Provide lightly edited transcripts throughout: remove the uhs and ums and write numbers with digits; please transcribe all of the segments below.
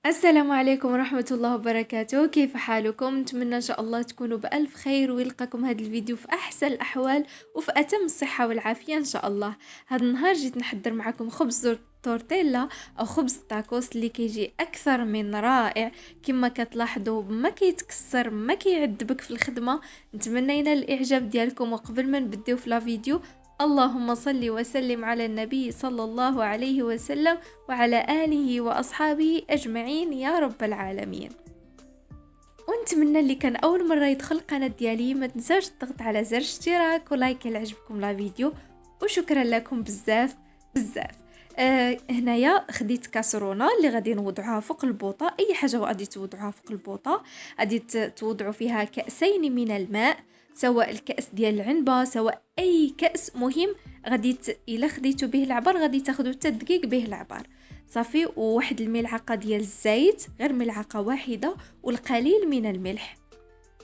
السلام عليكم ورحمة الله وبركاته. كيف حالكم؟ نتمنى ان شاء الله تكونوا بألف خير ويلقاكم هذا الفيديو في احسن الاحوال وفي اتم الصحة والعافية ان شاء الله. هذا النهار جيت نحضر معكم خبز تورتيلا او خبز تاكوس اللي كيجي اكثر من رائع. كما كتلاحظوا ما كيتكسر، ما كيعذبك في الخدمة. نتمنى ينال الاعجاب ديالكم. وقبل ما نبداو في لا فيديو، اللهم صل وسلم على النبي صلى الله عليه وسلم وعلى آله وأصحابه أجمعين يا رب العالمين. ونتمنى اللي كان أول مرة يدخل القناة ديالي ما تنساوش الضغط على زر اشتراك ولايك إلا عجبكم لا فيديو، وشكرا لكم بزاف بزاف. هنايا خديت كاسرونه اللي غادي نوضعوها فوق البوطه. اي حاجه غادي توضعوها فوق البوطه غادي توضعوا فيها كأسين من الماء، سواء الكأس ديال العنبه سواء اي كأس. مهم غادي الا خديتو به العبار غادي تاخذوا تدقيق به العبار صافي، وواحد الملعقه ديال الزيت، غير ملعقه واحده، والقليل من الملح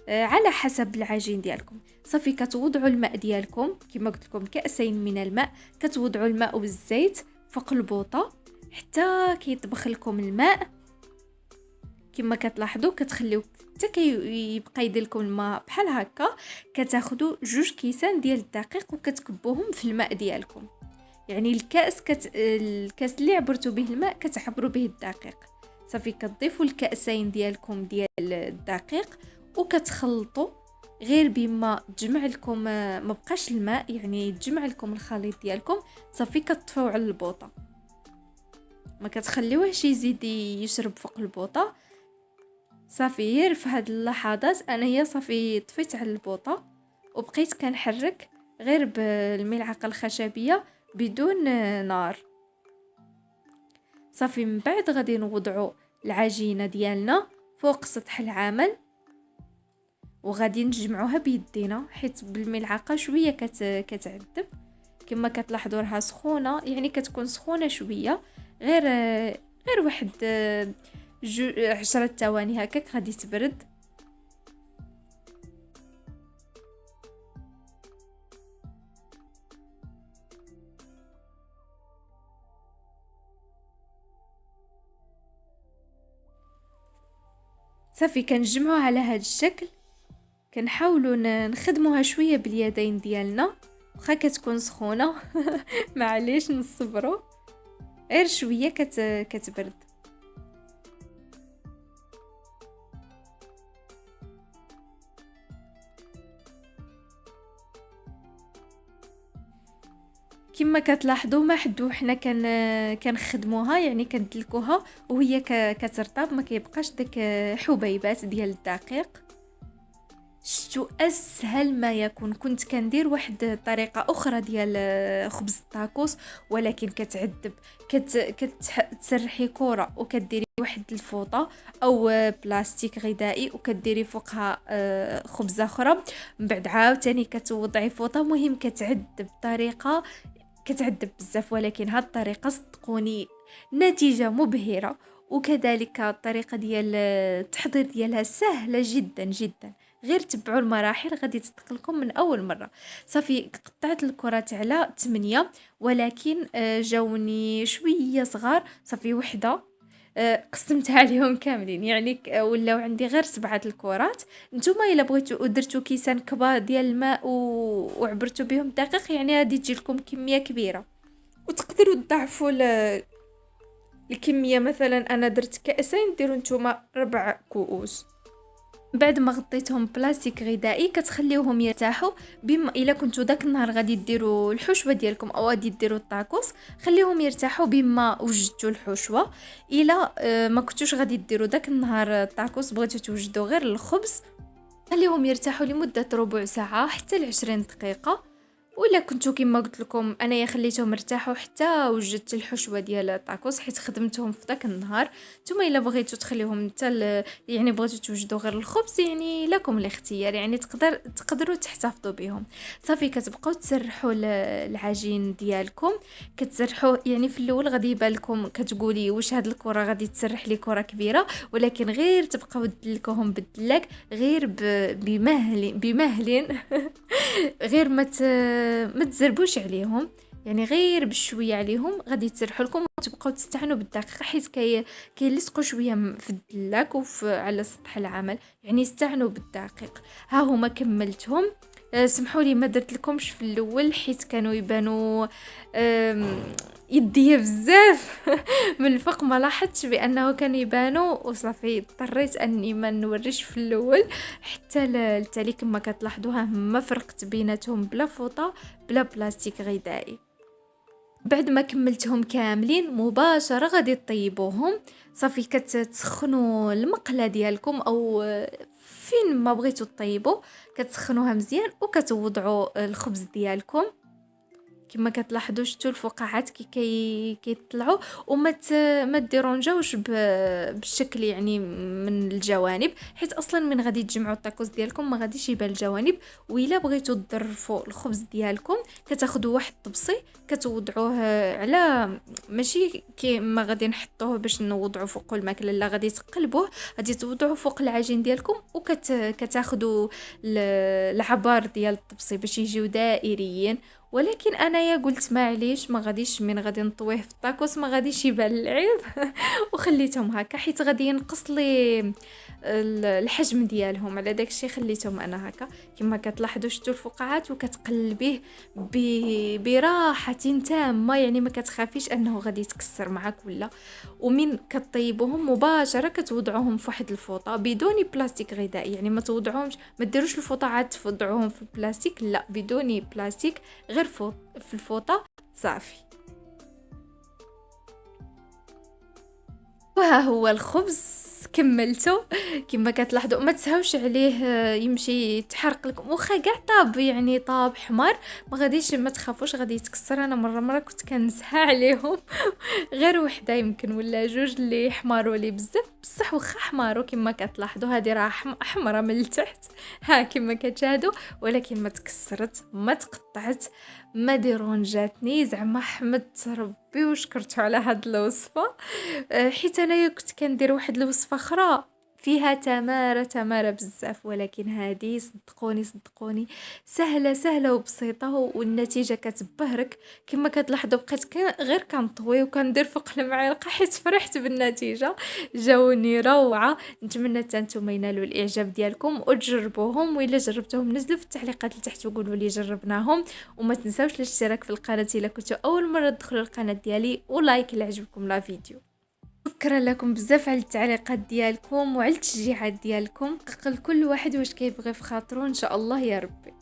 على حسب العجين ديالكم. صافي كتوضعوا الماء ديالكم كما قلت لكم كأسين من الماء، كتوضعوا الماء والزيت فوق البوطه حتى كيطبخ لكم الماء. كما كتلاحظوا كتخليو حتى كيبقى يدير لكم الماء بحال هكا. كتاخذوا 2 كيسان ديال الدقيق وكتكبوهم في الماء ديالكم. يعني الكاس اللي عبرتوا به الماء كتعبروا به الدقيق. صافي كتضيفوا الكأسين ديالكم ديال الدقيق وكتخلطوا غير بما تجمع لكم ما بقاش الماء، يعني تجمع لكم الخليط ديالكم. صافي كتطفيو على البوطه، ما كتخليوهش يزيد يشرب فوق البوطه. صافي غير في هاد اللحظات انا هي صافي طفيت على البوطه وبقيت كنحرك غير بالملعقه الخشبيه بدون نار. صافي من بعد غادي نوضعوا العجينه ديالنا فوق سطح العمل وغادي نجمعوها بيدينا، حيت بالملعقه شويه كتعذب. كما كتلاحظوا راها سخونه، يعني كتكون سخونه شويه، غير واحد 10 ثواني هكاك غادي تبرد. صافي كنجمعوها على هذا الشكل. كنحاولوا نخدموها شويه باليدين ديالنا واخا كتكون سخونه معليش نصبروا غير شويه كتبرد. كما كتلاحظوا ما حدو حنا كنخدموها، يعني كندلكوها وهي كترطب، ما كيبقاش داك حبيبات ديال الدقيق. شتو اسهل ما يكون. كنت كندير واحد الطريقه اخرى ديال خبز التاكوس ولكن كتعذب. كتسرحي كره وكديري واحد الفوطه او بلاستيك غذائي وكديري فوقها خبزه اخرى، من بعد عاوتاني كتوضعي فوطه. مهم كتعذب بطريقه كتعذب بزاف، ولكن هاد الطريقه صدقوني نتيجه مبهره. وكذلك الطريقه ديال التحضير ديالها سهله جدا جدا. غير تبعوا المراحل غادي تصدق لكم من اول مره. صافي قطعت الكرات على 8 ولكن جاوني شويه صغار. صافي وحده قسمتها عليهم كاملين، يعني ولاو عندي غير 7 الكرات. نتوما الا بغيتو درتو كيسان كبار ديال الماء وعبرتو بهم دقيق، يعني غادي تجي لكم كميه كبيره وتقدروا تضاعفوا الكميه. مثلا انا درت كأسين، ديروا نتوما 4 كؤوس. بعد ما غطيتهم بلاستيك غذائي كتخليوهم يرتاحوا. بما الا كنتو داك النهار غادي ديروا الحشوه ديالكم او غادي ديروا الطاكوس، خليهم يرتاحوا بما وجدتوا الحشوه. الا ما كنتوش غادي ديروا داك النهار الطاكوس، بغيتو توجدوا غير الخبز، خليهم يرتاحوا لمده ربع ساعه حتى 20 دقيقه. ولا كنتو كما قلت لكم انايا خليتهم ارتاحوا حتى وجدت الحشوه ديال الطاكوس، حيت خدمتهم في داك النهار. نتوما الا بغيتو تخليهم حتى يعني بغيتو توجدوا غير الخبز، يعني لكم الاختيار، يعني تقدروا تحتفظوا بهم. صافي كتبقاو تسرحوا العجين ديالكم. كتسرحوا يعني في الاول غادي يبان لكم كتقولي واش هاد الكره غادي تسرح لي كره كبيره، ولكن غير تبقاو تدلكوهم بالدلاك غير بمهلين غير ما تزربوش عليهم. يعني غير بشويه عليهم غادي تسرحوا لكم وتبقاو تستعنوا بالدقيق، حيت كيلصقوا شويه في الدلاك وفي على سطح العمل، يعني استعنوا بالدقيق. ها هما كملتهم. سمحوا لي ما درت لكمش في الاول حيت كانوا يبانوا يديه بزاف من الفوق، ما لاحظتش بانه كانوا يبانوا وصافي اضطريت اني ما نوريش في الاول حتى التالي. كما كتلاحظوها ما فرقت بيناتهم بلا فوطه بلا بلاستيك غذائي. بعد ما كملتهم كاملين مباشره غادي تطيبوهم. صافي كتسخنوا المقله ديالكم او فين ما بغيتوا تطيبوا، كتسخنوها مزيان وكتوضعوا الخبز ديالكم. كما كتلاحظوا شتو الفقاعات كيطلعوا وما ما ديرونجاوش بالشكل يعني من الجوانب، حيت اصلا من غادي تجمعوا الطاكوس ديالكم ما غاديش يبان الجوانب. وإلا بغيتوا تظرفوا الخبز ديالكم كتاخذوا واحد الطبسي كتوضعوه على، ماشي كيما غادي نحطوه باش نوضعوا فوق الماكله، لا غادي تقلبوه، غادي توضعوه فوق العجين ديالكم كتاخذوا العبار ديال الطبسي باش يجيو دائريين. ولكن انايا قلت معليش ما غاديش من غادي نطويه في الطاكوس ما غاديش يبان العيب وخليتهم هكا حيت غادي ينقص لي الحجم ديالهم، على داكشي خليتهم انا هكا. كما كتلاحظوا شتو الفقاعات وكتقلبيه براحه تامه، يعني ما كتخافيش انه غادي يتكسر معك ولا. ومن كطيبوهم مباشره كتوضعوهم في واحد الفوطه بدون بلاستيك غذائي، يعني ما توضعوهمش، ما ديروش الفوطه عاد تفضعوهم في البلاستيك، لا بدون بلاستيك، غير في الفوطه صافي. وها هو الخبز كملته. كما كتلاحظوا ما تسهوش عليه يمشي يتحرق لكم، واخا كاع طاب يعني طاب حمار ما غاديش، ما تخافوش غادي يتكسر. انا مره كنت كنزها عليهم غير وحده يمكن ولا جوج اللي حماروا لي بزاف، بصح واخا حماروا كما كتلاحظوا هذه راه حمرا من التحت ها كما كتشاهدوا، ولكن ما تكسرت ما تقطعت ما ديرونجاتني. زعما حمدت ربي وشكرته على هاد الوصفه. حيت انايا كنت كندير واحد الوصفه اخرى فيها تماره بزاف، ولكن هذه صدقوني سهله وبسيطه والنتيجه كتبهرك. كما كتلاحظوا بقيت غير كنطوي وكندير فوق المعلقه حيت فرحت بالنتيجه، جاوني روعه. نتمنى حتى نتوما ينالوا الاعجاب ديالكم وتجربوهم، والا جربتوهم نزلوا في التعليقات لتحت وقولوا لي جربناهم. وما تنساوش الاشتراك في القناه الا كنتوا اول مره تدخلوا القناه ديالي، ولايك الا عجبكم لا فيديو. شكرا لكم بزاف على التعليقات ديالكم وعلى التشجيعات ديالكم. كل واحد واش كيبغي في خاطرو ان شاء الله يا ربي.